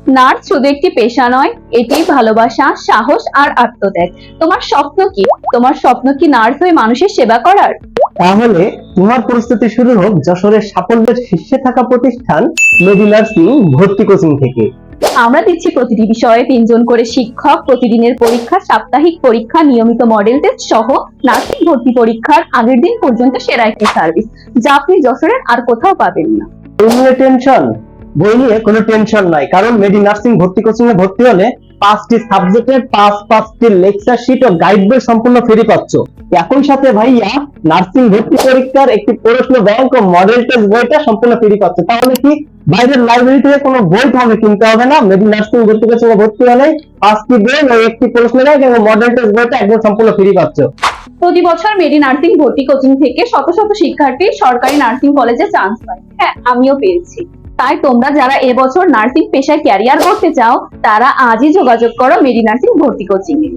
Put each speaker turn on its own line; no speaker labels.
Nurse শুধু একটি পেশা নয়, এটি ভালোবাসা, সাহস আর আত্মত্যাগ। তোমার স্বপ্ন কি? তোমার স্বপ্ন কি নার্স হয়ে মানুষের সেবা করার?
তাহলে তোমার প্রস্তুতি শুরু হোক যশোরের সাফল্যের শীর্ষে থাকা প্রতিষ্ঠান মেডি নার্সিং ভর্তি কোচিং থেকে।
আমরা দিচ্ছি প্রতিটি বিষয়ে 3 জন করে শিক্ষক, প্রতিদিনের পরীক্ষা, সাপ্তাহিক পরীক্ষা, নিয়মিত মডেল টেস্ট সহ নার্সিং ভর্তি পরীক্ষার আগের দিন পর্যন্ত সেরা একটি সার্ভিস, যা আপনি যশোরের আর কোথাও পাবেন না।
বই নিয়ে কোনো টেনশন নাই, কারণ মেডি নার্সিং ভর্তি কোচিং এ ভর্তি হলে 5টি সাবজেক্টের 5টি লেকচার শিট ও গাইড বই সম্পূর্ণ ফ্রি পাচ্ছ। একই সাথে ভাইয়া নার্সিং ভর্তি পরীক্ষার একটি প্রশ্ন ব্যাংক ও মডেল টেস্ট বইটা সম্পূর্ণ ফ্রি পাচ্ছ। তাহলে কি বাইরের লাইব্রেরি থেকে কোনো বই তোমাকে কিনতে হবে না। মেডি নার্সিং ভর্তি কোচিং এ ভর্তি হলে 5টি বই ও একটি প্রশ্ন ব্যাংক এবং মডেল টেস্ট বইটা একদম সম্পূর্ণ ফ্রি পাচ্ছ।
প্রতি বছর মেডি নার্সিং ভর্তি কোচিং থেকে শত শত শিক্ষার্থী সরকারি নার্সিং কলেজে চান্স পায়। হ্যাঁ, আমিও পেয়েছি। তাই তোমরা যারা এবছর নার্সিং পেশায় ক্যারিয়ার করতে চাও, তারা আজই যোগাযোগ করো মেডি নার্সিং ভর্তি কোচিং এ।